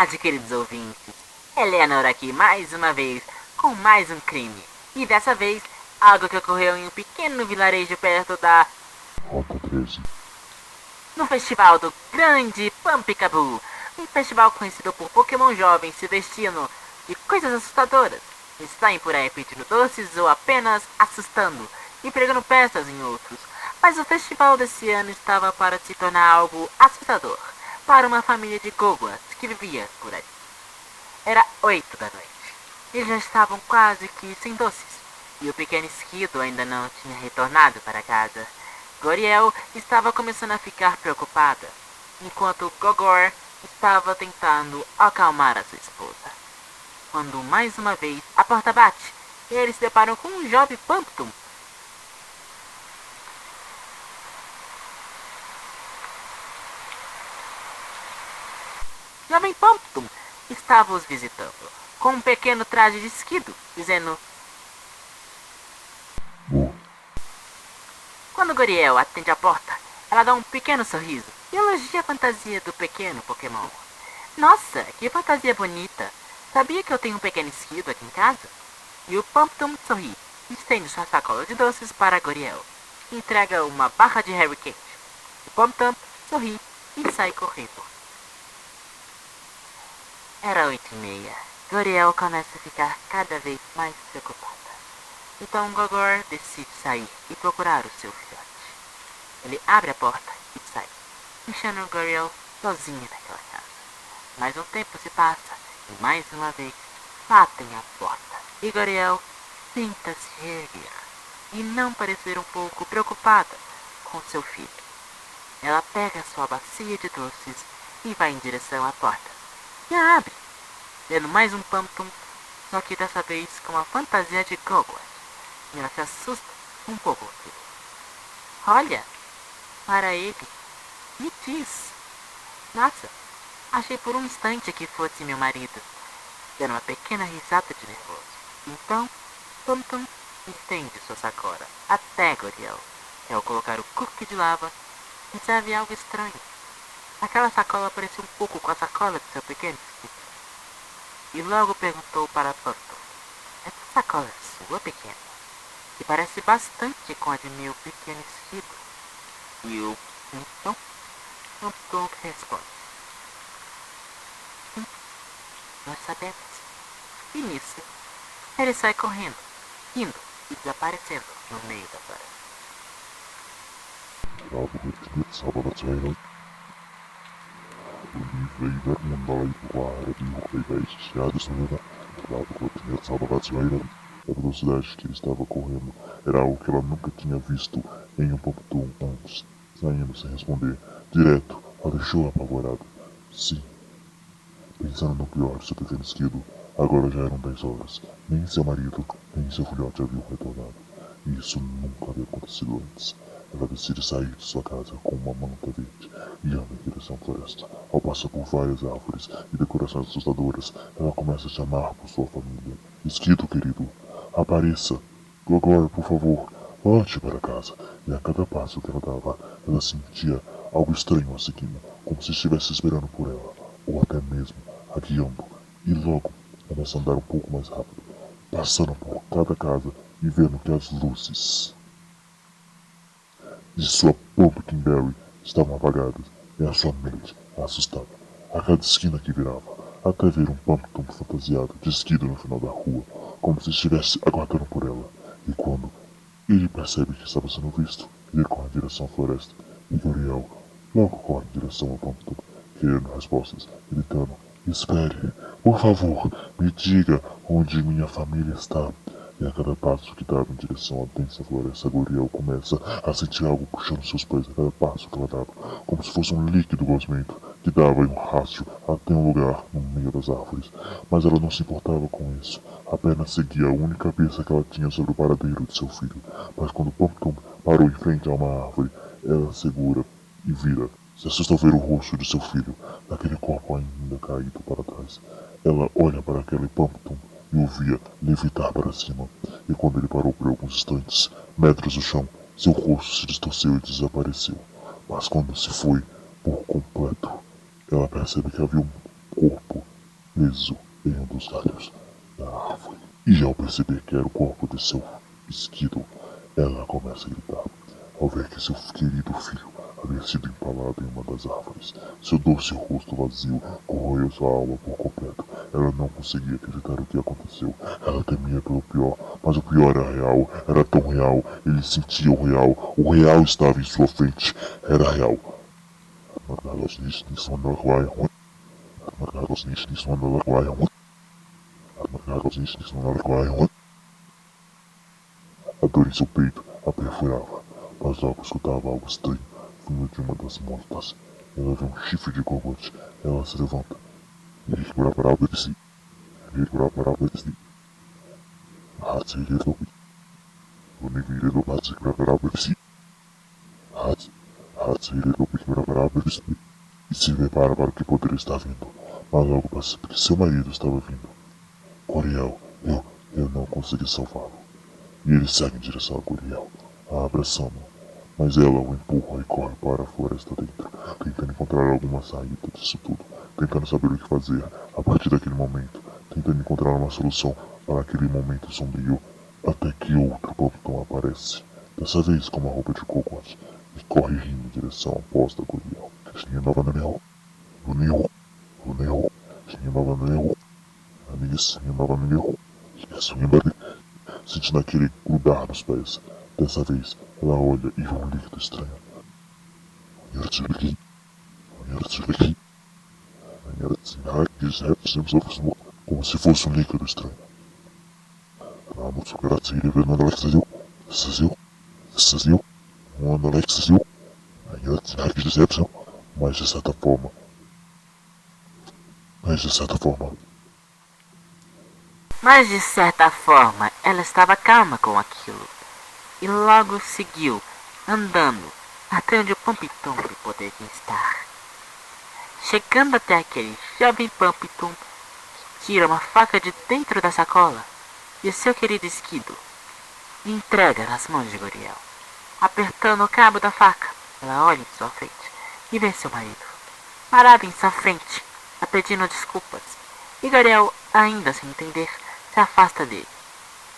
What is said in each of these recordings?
tarde, queridos ouvintes. Eleanor aqui mais uma vez, com mais um crime. E dessa vez, algo que ocorreu em um pequeno vilarejo perto da... Rota 13. No festival do Grande Pampicaboo. Um festival conhecido por Pokémon jovens se vestindo de coisas assustadoras. E saem por aí pedindo doces ou apenas assustando e pregando peças em outros. Mas o festival desse ano estava para se tornar algo assustador para uma família de Gogoas que vivia por aí. Era 8 da noite. Eles já estavam quase que sem doces. E o pequeno esquido ainda não tinha retornado para casa. Goriel estava começando a ficar preocupada, enquanto Gogor estava tentando acalmar a sua esposa. Quando mais uma vez a porta bate, e eles se deparam com um jovem Pumpkin. Jovem Pumpkin estava os visitando, com um pequeno traje de esquido, dizendo... Quando Goriel atende a porta, ela dá um pequeno sorriso e elogia a fantasia do pequeno Pokémon. Nossa, que fantasia bonita! Sabia que eu tenho um pequeno esquido aqui em casa? E o Pumpkin sorri e estende sua sacola de doces para Goriel, que entrega uma barra de Harry Cake. O Pumpkin sorri e sai correndo. Era 8h30. Goriel começa a ficar cada vez mais preocupada. Então Gogor decide sair e procurar o seu filhote. Ele abre a porta e sai, deixando Goriel sozinha naquela casa. Mas um tempo se passa e mais uma vez batem a porta. E Goriel tenta se reerguer e não parecer um pouco preocupada com seu filho. Ela pega sua bacia de doces e vai em direção à porta. E a abre, vendo mais um Pumpkin, só que dessa vez com a fantasia de Gogor. E ela se assusta um pouco. Olha, para ele, me diz. Nossa, achei por um instante que fosse meu marido, dando uma pequena risada de nervoso. Então, Pumpkin estende sua sacola até Goriel. E ao colocar o cookie de lava, percebe algo estranho. Aquela sacola parecia um pouco com a sacola do seu pequeno esquido. E logo perguntou para Pumpkin: essa sacola é sua, pequena? Que parece bastante com a de meu pequeno esquido. E o então Pumpkin responde: sim, nós sabemos. E nisso, ele sai correndo, rindo e desaparecendo no meio da floresta. A velocidade que ele estava correndo era algo que ela nunca tinha visto em um Pumpkin antes. Saindo sem responder, direto, ela deixou apavorada. Sim. Pensando no pior de seu pequeno esquido, agora já eram 10 horas. Nem seu marido, nem seu filhote haviam retornado. E isso nunca havia acontecido antes. Ela decide sair de sua casa com uma manta verde e anda em direção à floresta. Ao passar por várias árvores e decorações assustadoras, ela começa a chamar por sua família. Esquido, querido, apareça. Gogor, por favor, volte para casa. E a cada passo que ela dava, ela sentia algo estranho a seguindo, como se estivesse esperando por ela, ou até mesmo a guiando. E logo, começa a andar um pouco mais rápido, passando por cada casa e vendo que as luzes de sua Pumpkin Berry estavam apagadas e a sua mente assustada a cada esquina que virava, até ver um Pumpkin fantasiado de esquido no final da rua, como se estivesse aguardando por ela. E quando ele percebe que estava sendo visto, ele corre em direção à floresta, e Goriel logo corre em direção ao Pumpkin, querendo respostas, gritando: espere, por favor, me diga onde minha família está. E a cada passo que dava em direção à densa floresta, Goriel começa a sentir algo puxando seus pés a cada passo que ela dava, como se fosse um líquido gosmento que dava em um rastro até um lugar no meio das árvores. Mas ela não se importava com isso, apenas seguia a única pista que ela tinha sobre o paradeiro de seu filho. Mas quando Pumpkin parou em frente a uma árvore, ela segura e vira. Se assusta ao ver o rosto de seu filho, naquele corpo ainda caído para trás. Ela olha para aquele Pumpkin e o via levitar para cima, e quando ele parou por alguns instantes, metros do chão, seu rosto se distorceu e desapareceu. Mas quando se foi por completo, ela percebe que havia um corpo preso em um dos galhos da árvore. E ao perceber que era o corpo de seu esquido, ela começa a gritar. Ao ver que seu querido filho havia sido empalado em uma das árvores, seu doce rosto vazio corroeu sua alma por completo. Ela não conseguia acreditar no que aconteceu. Ela temia pelo pior, mas o pior era real. Era tão real. Ele sentia o real. O real estava em sua frente. Era real. A dor em seu peito a perfurava, mas logo escutava algo estranho vindo de uma das montas. Ela vê um chifre de cogote. Ela se levanta. E se prepara para o que poderia estar vindo. Mas logo percebe que seu marido estava vindo. Coriel, eu não consegui salvá-lo. E ele segue em direção a Guriel, abraçando-o. Mas ela o empurra e corre para a floresta dentro, tentando encontrar alguma saída disso tudo, tentando saber o que fazer a partir daquele momento, tentando encontrar uma solução para aquele momento sombrio, até que outro Plankton aparece, dessa vez com uma roupa de cogote, e corre rindo em direção à posta Guriel. Sentindo aquele grudar nos pés. Dessa vez, ela olha e vê um líquido estranho. Como se fosse um líquido estranho. Mas de certa forma, Mas de certa forma, ela estava calma com aquilo. E logo seguiu, andando, até onde o Pump-Tump poderia estar. Chegando até aquele jovem Pump-Tump, que tira uma faca de dentro da sacola e o seu querido esquido e entrega nas mãos de Guriel. Apertando o cabo da faca, ela olha em sua frente e vê seu marido, parado em sua frente, a pedindo desculpas. E Guriel, ainda sem entender, se afasta dele,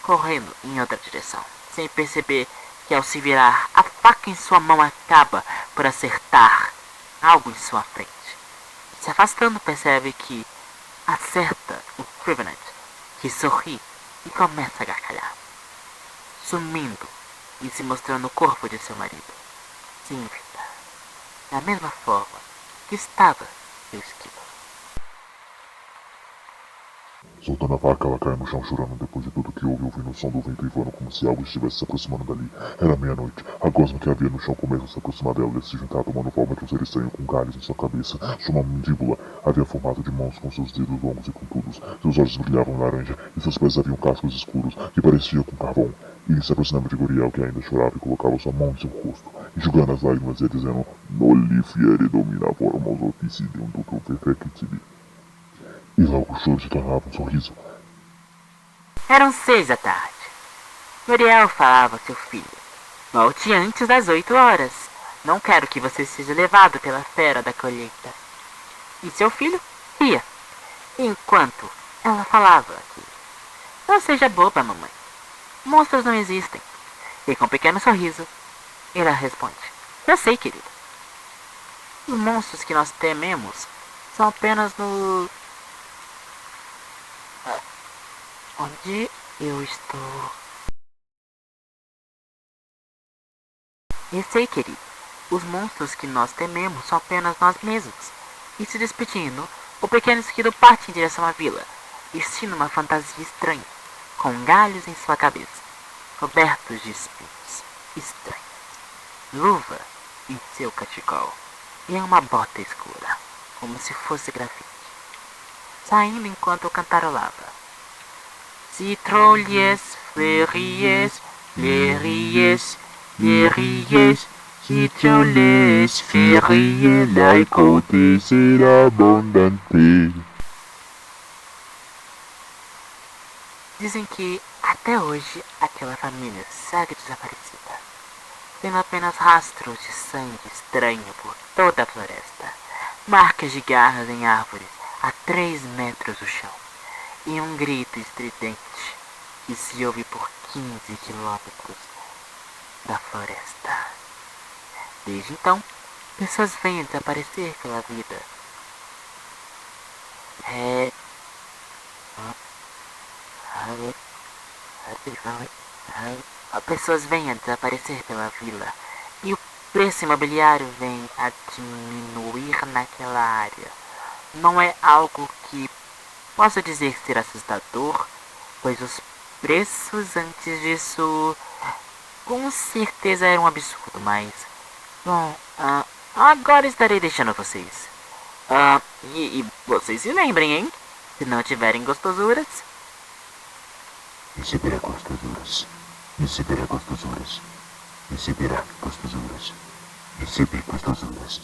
correndo em outra direção, sem perceber que ao se virar, a faca em sua mão acaba por acertar algo em sua frente. Se afastando, percebe que acerta o Trevenant, que sorri e começa a gargalhar, sumindo e se mostrando o corpo de seu marido, sem vida, da mesma forma que estava seu esquivo. soltando a faca, ela cai no chão chorando depois de tudo que houve, ouvindo o som do vento uivando como se algo estivesse se aproximando dali. Era meia-noite. A gosma que havia no chão começa a se aproximar dela e se juntar, tomando forma de um ser estranho com galhos em sua cabeça. Sua mandíbula havia formato de mãos com seus dedos longos e pontudos. Seus olhos brilhavam laranja e seus pés haviam cascos escuros que pareciam com carvão. E se aproximava de Guriel, que ainda chorava e colocava sua mão em seu rosto, enxugando as lágrimas e dizendo: Noli fiere domina formos officidium tutum perfectili. E logo o choro se tornava um sorriso. Eram 6 da tarde. Guriel falava a seu filho: volte antes das 8 horas. Não quero que você seja levado pela fera da colheita. E seu filho ria, enquanto ela falava aquilo. Não seja boba, mamãe. Monstros não existem. E com um pequeno sorriso, ela responde: eu sei, querido. Os monstros que nós tememos são apenas no... Onde eu estou? Eu sei, querido. Os monstros que nós tememos são apenas nós mesmos. E se despedindo, o pequeno esquilo parte em direção à vila, vestindo uma fantasia estranha, com galhos em sua cabeça, cobertos de espinhos estranhos, luva em seu cachecol e uma bota escura, como se fosse grafite, saindo enquanto cantarolava: Citrouilles, fleuriez, fleuriez, fleuriez, citrouilles, fleuriez, Laico de ser abundante. Dizem que até hoje aquela família segue desaparecida, tendo apenas rastros de sangue estranho por toda a floresta, marcas de garras em árvores, a 3 metros do chão, e um grito estridente que se ouve por 15 quilômetros da floresta. Desde então, pessoas vêm desaparecer pela vida. Pessoas vêm a desaparecer pela vila e o preço imobiliário vem a diminuir naquela área. Não é algo que posso dizer ser assustador, pois os preços antes disso com certeza eram um absurdo, mas... Bom, agora estarei deixando vocês. E vocês se lembrem, hein? Se não tiverem gostosuras... Receberá gostosuras. Receberá gostosuras. Receberá gostosuras. Receber gostosuras.